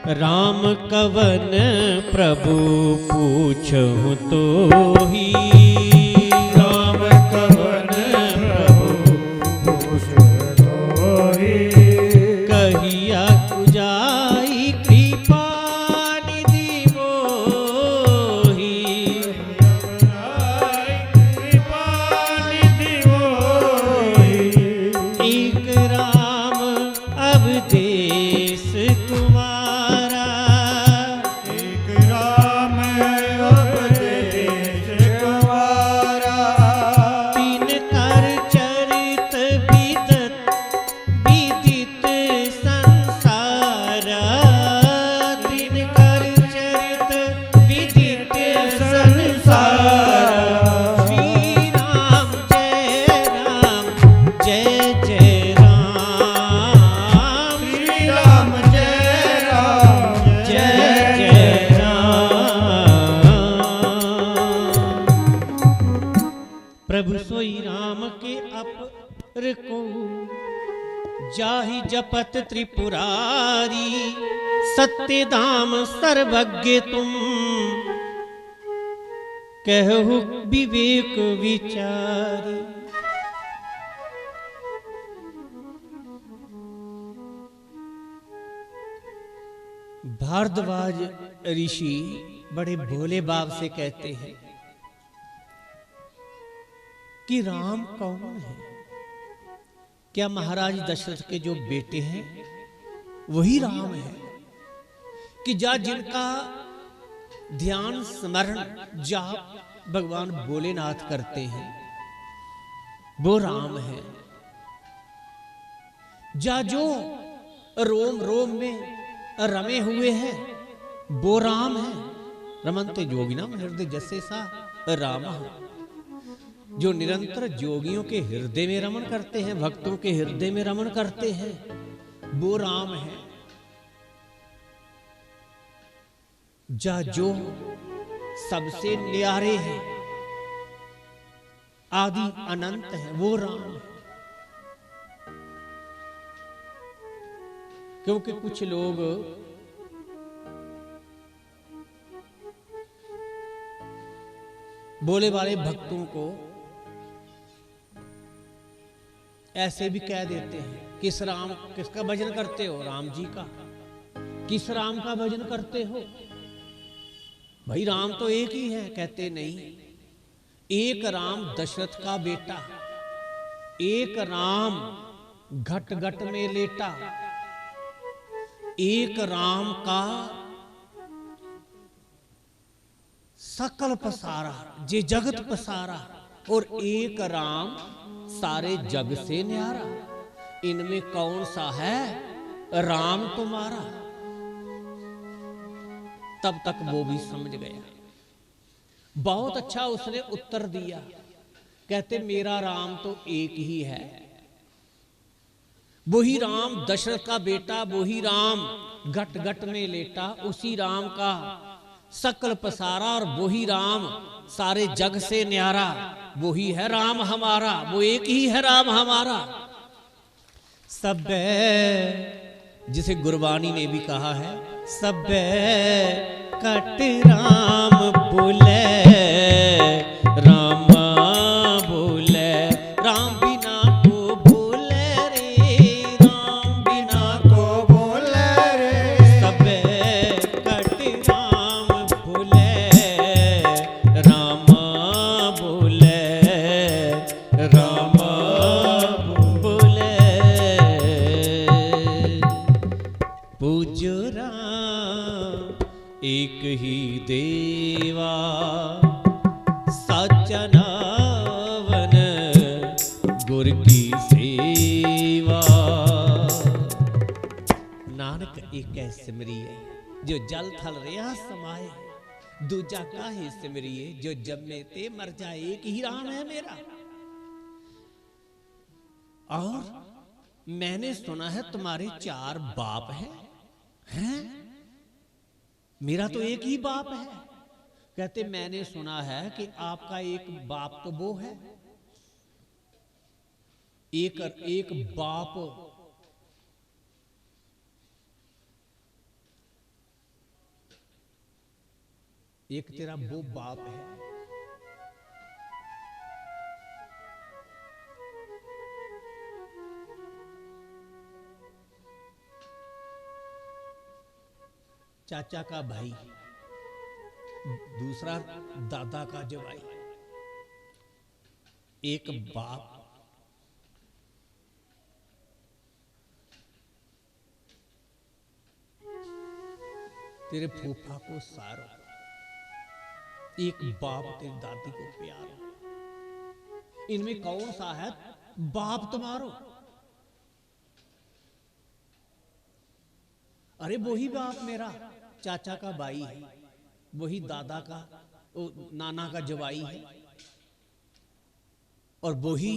राम कवन प्रभु पूछहु तो ही, राम कवन प्रभु पूछहु तो ही, कहिया कुजाई कृपा निधि मोही, कृपा निधि मोही, एक राम अवदेश कुमारा, एक राम अवदेश कुमारा, तीन कर चरित विदित विदित संसारा, तीन कर चरित विदित संसारा, श्री राम जय जय राम, श्री राम जय जय राम। प्रभु सोई राम के अपर को जाहि जपत त्रिपुरारी, सत्य धाम सर्वज्ञ तुम कहु विवेक विचारी। भारद्वाज ऋषि बड़े भोले बाप से कहते हैं कि राम कौन है? क्या महाराज दशरथ के जो बेटे हैं वही राम है? कि जिनका ध्यान स्मरण जाप भगवान भोलेनाथ करते हैं वो राम है? जो रोम रोम में रमे हुए हैं वो राम है? रमनते जोगिनाम हृदय जैसे सा राम है। जो निरंतर जोगियों के हृदय में रमण करते हैं, भक्तों के हृदय में रमण करते हैं वो राम है। जो सबसे न्यारे हैं, आदि अनंत है वो राम है। क्योंकि कुछ लोग बोले वाले भक्तों को ऐसे भी कह देते हैं, किसका भजन करते हो? राम जी का। किस राम का भजन करते हो? भाई राम तो एक ही है। कहते नहीं, एक राम दशरथ का बेटा, एक राम घट घट में लेटा, एक राम का सकल पसारा जे जगत पसारा, और एक राम सारे जग से न्यारा। इनमें कौन सा है राम तुम्हारा? तब तक वो भी समझ गया। बहुत अच्छा उसने उत्तर दिया। कहते मेरा राम तो एक ही है, वही राम दशरथ का बेटा, वही राम घट घट में लेटा, उसी राम का सकल पसारा, और वही राम सारे जग से न्यारा। वही है राम हमारा, वो एक ही है राम हमारा। सब जिसे गुरबानी ने भी कहा है, सब कट राम बोले, रामा बोले, राम बिना को बोले रे, राम बिना को बोले रे। सब कट राम बोले, रामा बोले, रामा बोले। पूज्य राम एक ही देवा, साचा नावन गुर की सेवा। नानक एक सिमरिए जो जल थल रहा समाए, दूजा काहे सिमरिए जो जन्मे ते मर जाए। एक ही राम है मेरा। और मैंने सुना है तुम्हारे 4 बाप हैं? मेरा तो एक ही बाप है। कहते मैंने सुना है कि आपका एक बाप तो वो है, एक बाप एक तेरा वो बाप है, चाचा का भाई, दूसरा दादा का जवाई, एक बाप, तेरे फूफा को सारो, एक बाप तेरी दादी को प्यारो। इनमें कौन सा है बाप तुम्हारो? अरे वही बाप मेरा चाचा का भाई है, वही दादा का नाना का जवाई है, और वही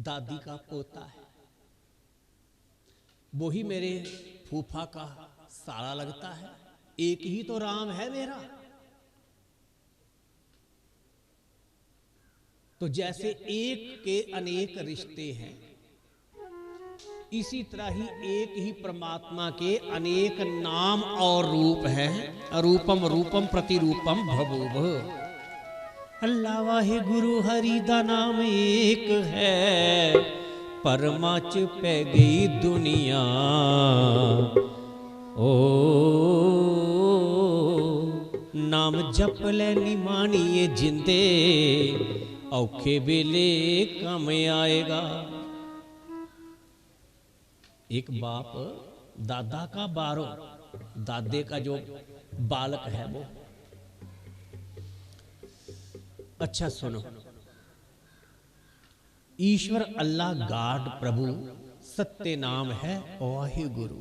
दादी का पोता है, वही मेरे फूफा का साला लगता है। एक ही तो राम है मेरा। तो जैसे एक के अनेक रिश्ते हैं, इसी तरह ही एक ही परमात्मा के अनेक नाम और रूप हैं। रूपम रूपम प्रतिरूपम भवोभ। अल्लाह वाहे गुरु हरि दा नाम एक है, परमा च पै गई दुनिया। ओ नाम जप ले निमानिए जिंदे, औखे वेले कम आएगा। एक बाप दादा का बारो, दादे का जो बालक है वो। अच्छा सुनो, ईश्वर अल्लाह गाड प्रभु सत्य नाम है वाहे गुरु।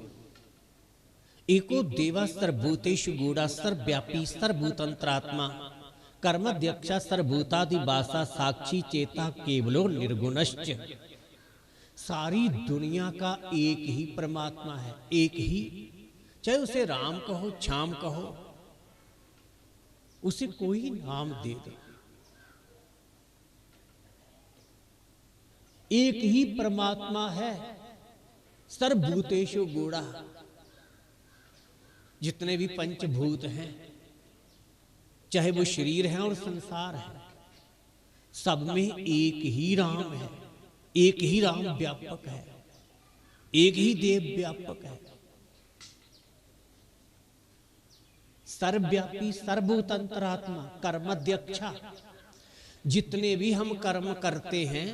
एको देवा सर्वभूतेषु गूढ़ा सर्वव्यापी सर्वभूतंत्रात्मा कर्मध्यक्षा सर्वभूतादिवासा साक्षी चेता केवलो निर्गुणश्च। सारी दुनिया का एक ही परमात्मा है, एक ही। चाहे उसे राम कहो, श्याम कहो, उसे कोई नाम दे दो, एक ही परमात्मा है। सर्वभूतेषु गूढ़ा, जितने भी पंचभूत हैं, चाहे वो शरीर है और संसार है, सब में एक ही राम है, एक ही राम व्यापक है, एक ही देव व्यापक है। सर्वव्यापी सर्वभूतंतरात्मा कर्मध्यक्षा। जितने भी हम कर्म करते हैं,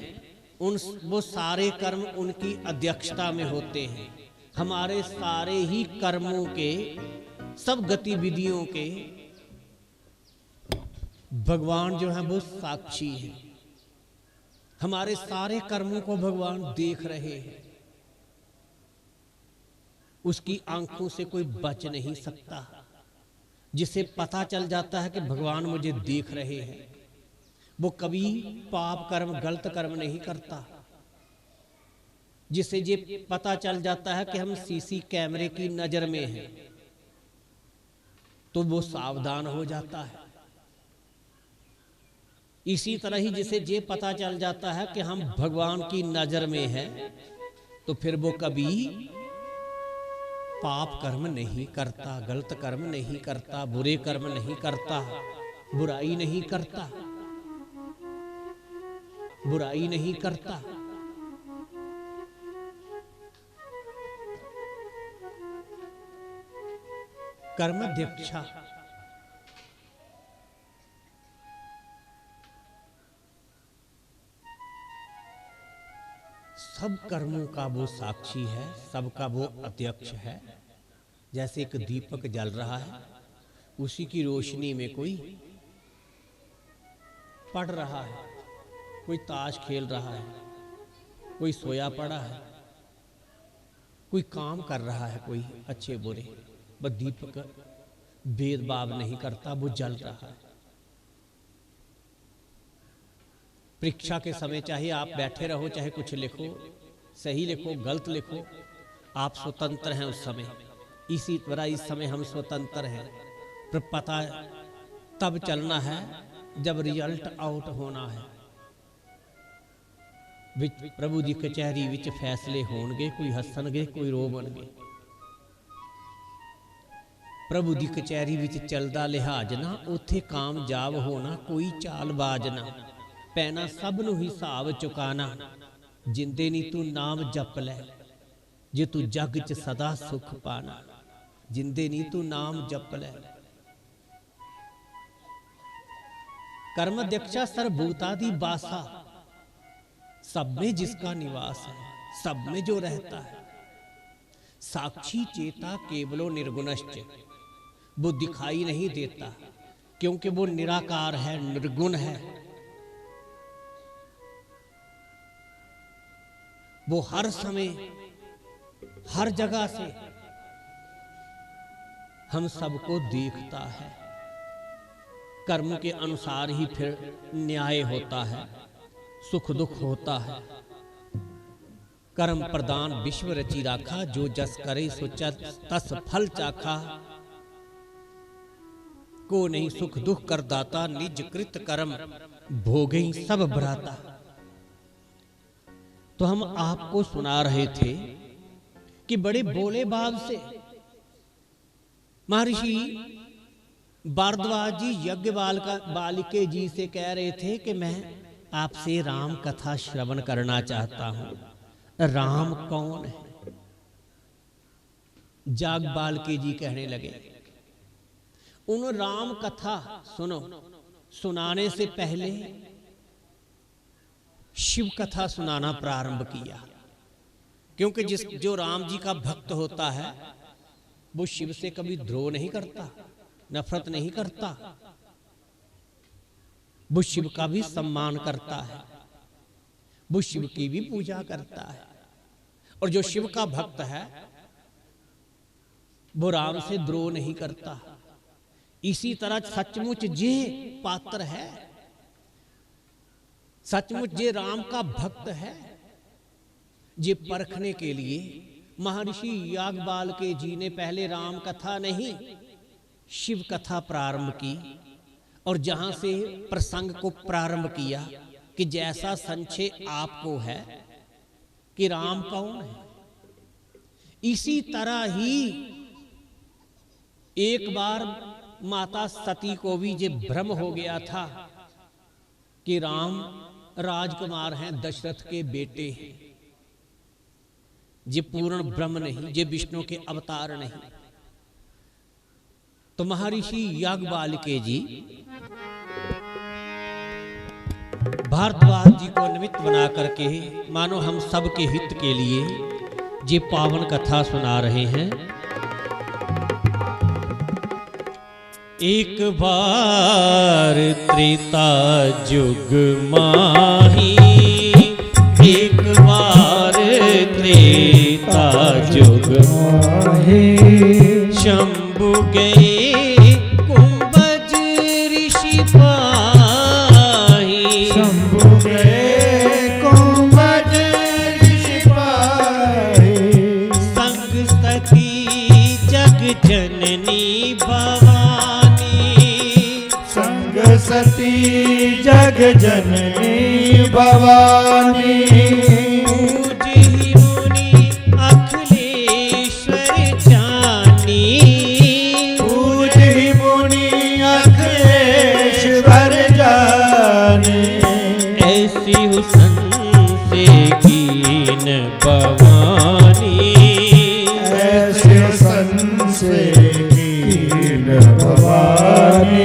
वो सारे कर्म उनकी अध्यक्षता में होते हैं। हमारे सारे ही कर्मों के, सब गतिविधियों के भगवान जो है वो साक्षी है। हमारे सारे कर्मों को भगवान देख रहे हैं। उसकी आंखों से कोई बच नहीं सकता। जिसे पता चल जाता है कि भगवान मुझे देख रहे हैं, वो कभी पाप कर्म गलत कर्म नहीं करता। जिसे ये पता चल जाता है कि हम सीसी कैमरे की नजर में हैं, तो वो सावधान हो जाता है। इसी तरह ही जिसे ये पता चल जाता है कि हम भगवान की नजर में हैं, तो फिर वो कभी पाप कर्म नहीं करता, गलत कर्म नहीं करता, बुरे कर्म नहीं करता, बुराई नहीं करता, बुराई नहीं करता। कर्मध्यक्षा। सब कर्मों का वो साक्षी है, सबका वो अध्यक्ष है। जैसे एक दीपक जल रहा है, उसी की रोशनी में कोई पढ़ रहा है, कोई ताश खेल रहा है, कोई सोया पड़ा है, कोई काम कर रहा है, कोई अच्छे बुरे। वह दीपक भेदभाव नहीं करता, वो जल रहा है। परीक्षा के समय चाहे आप बैठे रहो, चाहे कुछ लिखो, सही लिखो गलत लिखो, आप स्वतंत्र हैं उस समय। इसी तरह इस समय हम स्वतंत्र हैं, पर पता तब चलना है जब रिजल्ट आउट होना है। प्रभु जी कचहरी विच फैसले होणगे, कोई हसणगे कोई रोवणगे। प्रभु दी कचहरी विच चलदा लिहाज ना, उत्थे कामयाब होना कोई चालबाज ना, पैना सब नूं हिसाब चुकाना, जिंदे नी तू नाम जप लै जे तू जग च सदा सुख पाना, जिंदे नी तू नाम जप लै। कर्म दीक्षा सर्वभूतादि बासा, सब में जिसका निवास है, सब में जो रहता है। साक्षी चेता केवलो निर्गुणश्च, वो दिखाई नहीं देता क्योंकि वो निराकार है, निर्गुण है। वो हर समय हर जगह से हम सबको देखता है। कर्म के अनुसार ही फिर न्याय होता है, सुख दुख होता है। कर्म प्रदान विश्व रची राखा, जो जस करे सो तस फल चाखा। को नहीं सुख दुख कर दाता, निज कृत कर्म भोगे सब भ्राता। तो हम आपको सुना रहे थे कि बड़े बोले भाव से महर्षि भारद्वाज जी यज्ञ बालिके जी से कह रहे थे कि मैं आपसे राम कथा श्रवण करना चाहता हूं। राम कौन है? जाग बालिके जी कहने लगे, उन राम कथा सुनो। सुनाने से पहले शिव कथा सुनाना प्रारंभ किया, क्योंकि जो राम जी का भक्त होता है वो शिव से कभी द्रोह नहीं करता, नफरत नहीं करता, वो शिव का भी सम्मान करता है, वो शिव की भी पूजा करता है। और जो शिव का भक्त है वो राम से द्रोह नहीं करता। इसी तरह सचमुच जे पात्र है, सचमुच जे राम का भक्त है, जे परखने के लिए महर्षि याज्ञवल्क्य जी ने पहले राम कथा नहीं शिव कथा प्रारंभ की। और जहां से प्रसंग को प्रारंभ किया कि जैसा संशय आपको है कि राम कौन है, इसी तरह ही एक बार माता सती को भी ये भ्रम हो गया था कि राम राजकुमार हैं, दशरथ के बेटे हैं। ये पूर्ण ब्रह्म नहीं, ये विष्णु के अवतार नहीं। तो महर्षि याज्ञवल्क्य जी भारद्वाज जी को निमित्त बना करके मानो हम सब के हित के लिए ये पावन कथा सुना रहे हैं। एक बार त्रेता जुग माही, एक बार त्रेता जुग माही, शंभु गए कुंभज ऋषि पाही, शंभु गए कुंभज ऋषि पाही, संग सती जग जननी भवानी, संग सती जग जननी भवानी, भवानी, ऐसे संग से कीन भवानी,